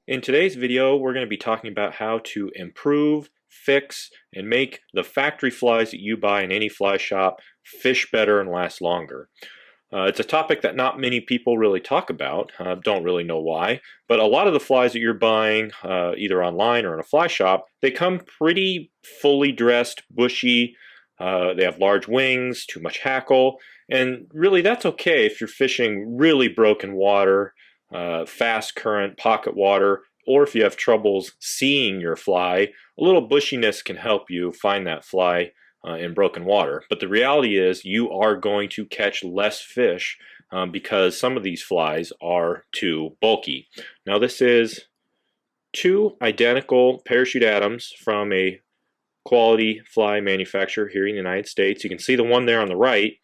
In today's video, we're going to be talking about how to improve, fix, and make the factory flies that you buy in any fly shop fish better and last longer. It's a topic that not many people really talk about, don't really know why, but a lot of the flies that you're buying, either online or in a fly shop, they come pretty fully dressed, bushy, they have large wings, too much hackle, and really that's okay if you're fishing really broken water, fast current, pocket water, or if you have troubles seeing your fly, a little bushiness can help you find that fly in broken water. But the reality is you are going to catch less fish because some of these flies are too bulky. Now this is two identical parachute atoms from a quality fly manufacturer here in the United States. You can see the one there on the right,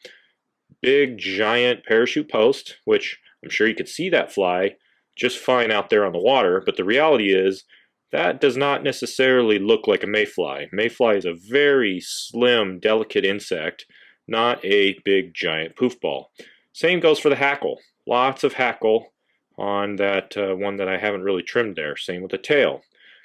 big giant parachute post, which I'm sure you could see that fly just fine out there on the water, but the reality is that does not necessarily look like a mayfly. Mayfly is a very slim, delicate insect, not a big giant poofball. Same goes for the hackle. Lots of hackle on that one that I haven't really trimmed there. Same with the tail.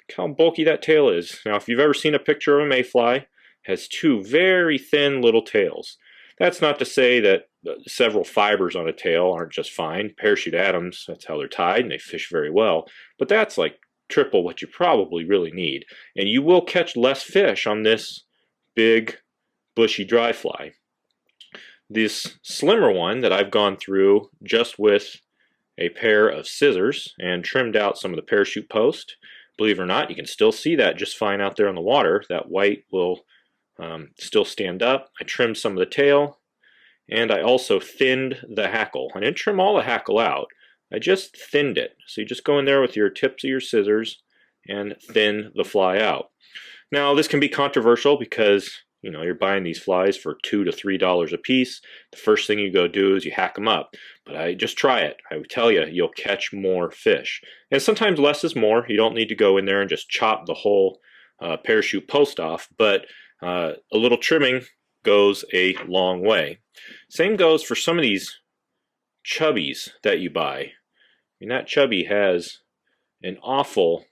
Look how bulky that tail is. Now if you've ever seen a picture of a mayfly, it has two very thin little tails. That's not to say that several fibers on a tail aren't just fine. Parachute atoms, that's how they're tied, and they fish very well. But that's like triple what you probably really need. And you will catch less fish on this big, bushy dry fly. This slimmer one that I've gone through just with a pair of scissors and trimmed out some of the parachute post. Believe it or not, you can still see that just fine out there on the water. That white will still stand up. I trimmed some of the tail, and I also thinned the hackle. I didn't trim all the hackle out. I just thinned it. So you just go in there with your tips of your scissors and thin the fly out. Now this can be controversial because you're buying these flies for $2 to $3 a piece. The first thing you go do is you hack them up. But I just try it. I would tell you, you'll catch more fish. And sometimes less is more. You don't need to go in there and just chop the whole parachute post off, but a little trimming goes a long way. Same goes for some of these chubbies that you buy. I mean, that chubby has an awful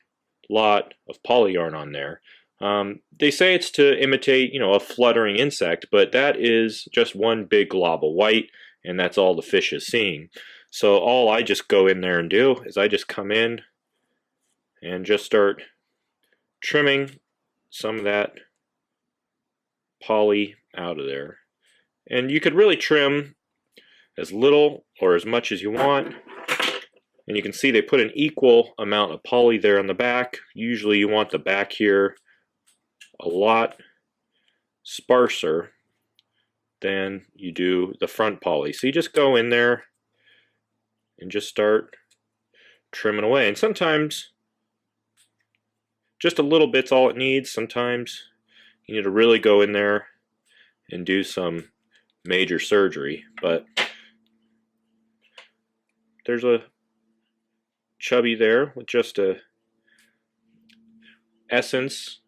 lot of poly yarn on there. They say it's to imitate, a fluttering insect, but that is just one big glob of white, and that's all the fish is seeing. So all I just go in there and do is I just come in and just start trimming some of that poly out of there. And you could really trim as little or as much as you want. And you can see they put an equal amount of poly there on the back. Usually you want the back here a lot sparser than you do the front poly. So you just go in there and just start trimming away. And sometimes just a little bit's all it needs. Sometimes you need to really go in there and do some major surgery. But there's a chubby there with just a essence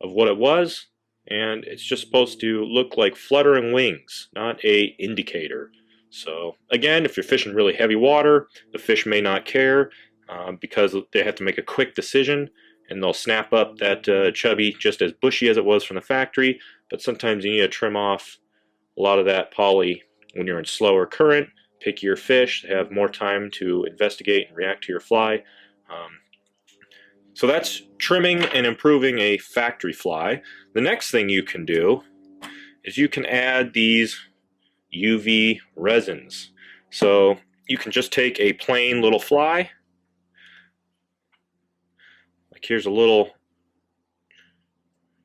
of what it was, and it's just supposed to look like fluttering wings, not a indicator. So again, if you're fishing really heavy water, the fish may not care because they have to make a quick decision, and they'll snap up that chubby just as bushy as it was from the factory. But sometimes you need to trim off a lot of that poly when you're in slower current, pickier fish, have more time to investigate and react to your fly. So that's trimming and improving a factory fly. The next thing you can do is you can add these UV resins. So you can just take a plain little fly. Like here's a little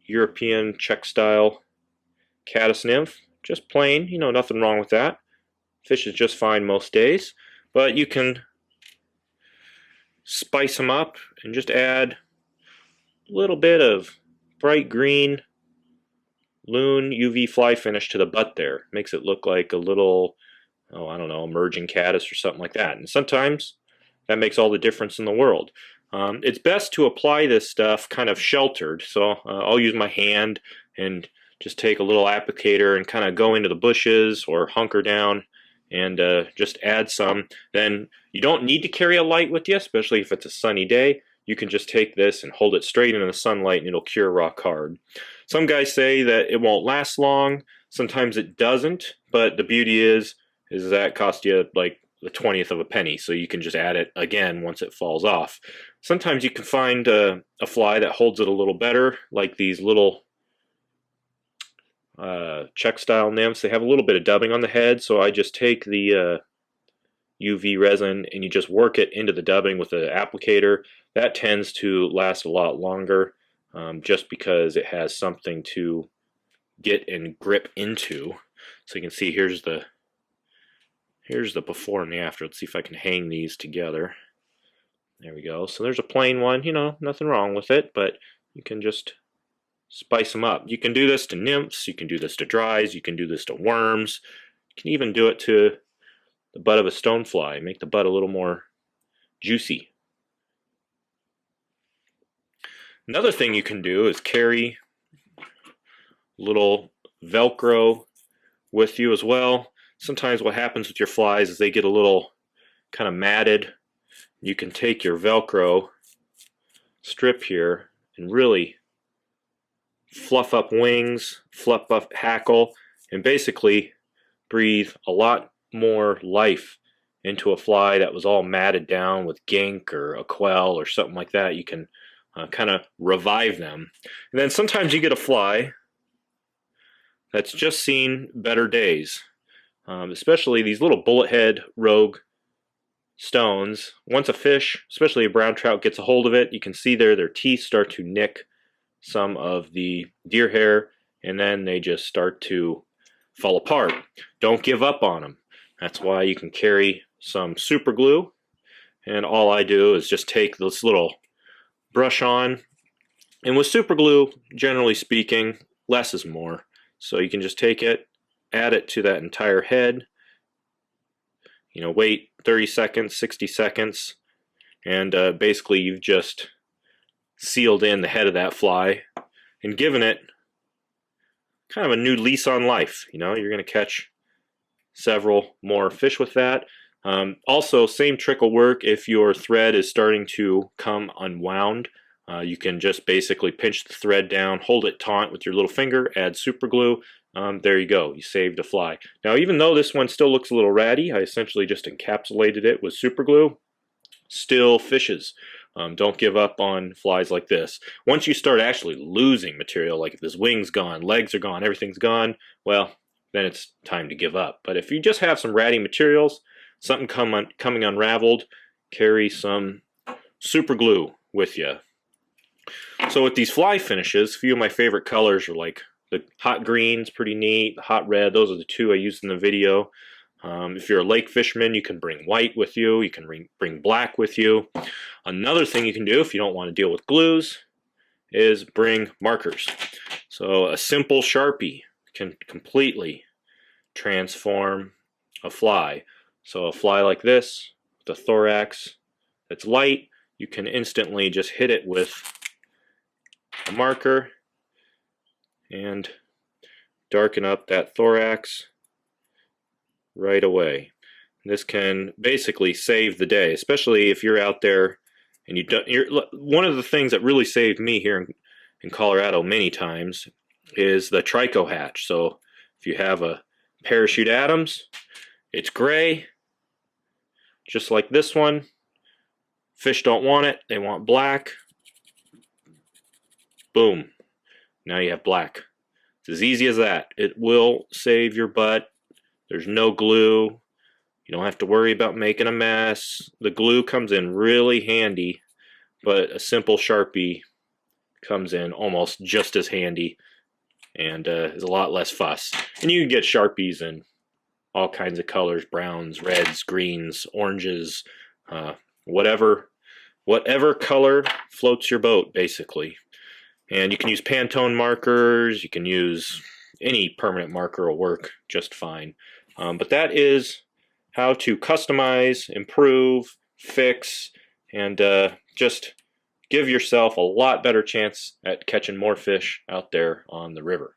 European Czech style caddis nymph. Just plain, nothing wrong with that. Fish is just fine most days. But you can spice them up and just add a little bit of bright green loon UV fly finish to the butt there. Makes it look like a little, I don't know, emerging caddis or something like that. And sometimes that makes all the difference in the world. It's best to apply this stuff kind of sheltered. So I'll use my hand and just take a little applicator and kind of go into the bushes or hunker down and just add some. Then you don't need to carry a light with you, especially if it's a sunny day. You can just take this and hold it straight into the sunlight and it'll cure rock hard. Some guys say that it won't last long. Sometimes it doesn't, but the beauty is that it costs you like the 20th of a penny, so you can just add it again once it falls off. Sometimes you can find a fly that holds it a little better, like these little check style nymphs. They have a little bit of dubbing on the head, so I just take the UV resin and you just work it into the dubbing with the applicator. That tends to last a lot longer, just because it has something to get and grip into. So you can see here's the before and the after. Let's see if I can hang these together. There we go. So there's a plain one, you know, nothing wrong with it, but you can just spice them up. You can do this to nymphs, you can do this to dries, you can do this to worms. You can even do it to the butt of a stonefly, make the butt a little more juicy. Another thing you can do is carry little Velcro with you as well. Sometimes what happens with your flies is they get a little kind of matted. You can take your Velcro strip here and really fluff up wings, fluff up hackle, and basically breathe a lot more life into a fly that was all matted down with gink or a quell or something like that. You can kind of revive them. And then sometimes you get a fly that's just seen better days, especially these little bullet head rogue stones. Once a fish, especially a brown trout, gets a hold of it, you can see there their teeth start to nick some of the deer hair, and then they just start to fall apart. Don't give up on them. That's why you can carry some super glue, and all I do is just take this little brush on, and with super glue, generally speaking, less is more. So you can just take it, add it to that entire head, you know, wait 30 seconds, 60 seconds, and basically you've just sealed in the head of that fly and given it kind of a new lease on life. You know, you're going to catch several more fish with that. Also, same trick will work if your thread is starting to come unwound. You can just basically pinch the thread down, hold it taut with your little finger, add super glue. There you go, you saved a fly. Now, even though this one still looks a little ratty, I essentially just encapsulated it with super glue. Still fishes. Don't give up on flies like this. Once you start actually losing material, like if his wing's gone, legs are gone, everything's gone, well, then it's time to give up. But if you just have some ratty materials, something coming unraveled, carry some super glue with you. So with these fly finishes, a few of my favorite colors are like the hot green's pretty neat, the hot red, those are the two I used in the video. If you're a lake fisherman, you can bring white with you, you can bring black with you. Another thing you can do if you don't want to deal with glues is bring markers. So a simple Sharpie can completely transform a fly. So a fly like this, with a thorax that's light, you can instantly just hit it with a marker and darken up that thorax right away. This can basically save the day, especially if you're out there and one of the things that really saved me here in Colorado many times is the trico hatch. So if you have a parachute Adams, it's gray, just like this one. Fish don't want it, they want black. Boom, now you have black. It's as easy as that. It will save your butt. There's no glue. You don't have to worry about making a mess. The glue comes in really handy, but a simple Sharpie comes in almost just as handy and is a lot less fuss. And you can get Sharpies in all kinds of colors, browns, reds, greens, oranges, whatever color floats your boat, basically. And you can use Pantone markers, you can use any permanent marker will work just fine. But that is how to customize, improve, fix, and just give yourself a lot better chance at catching more fish out there on the river.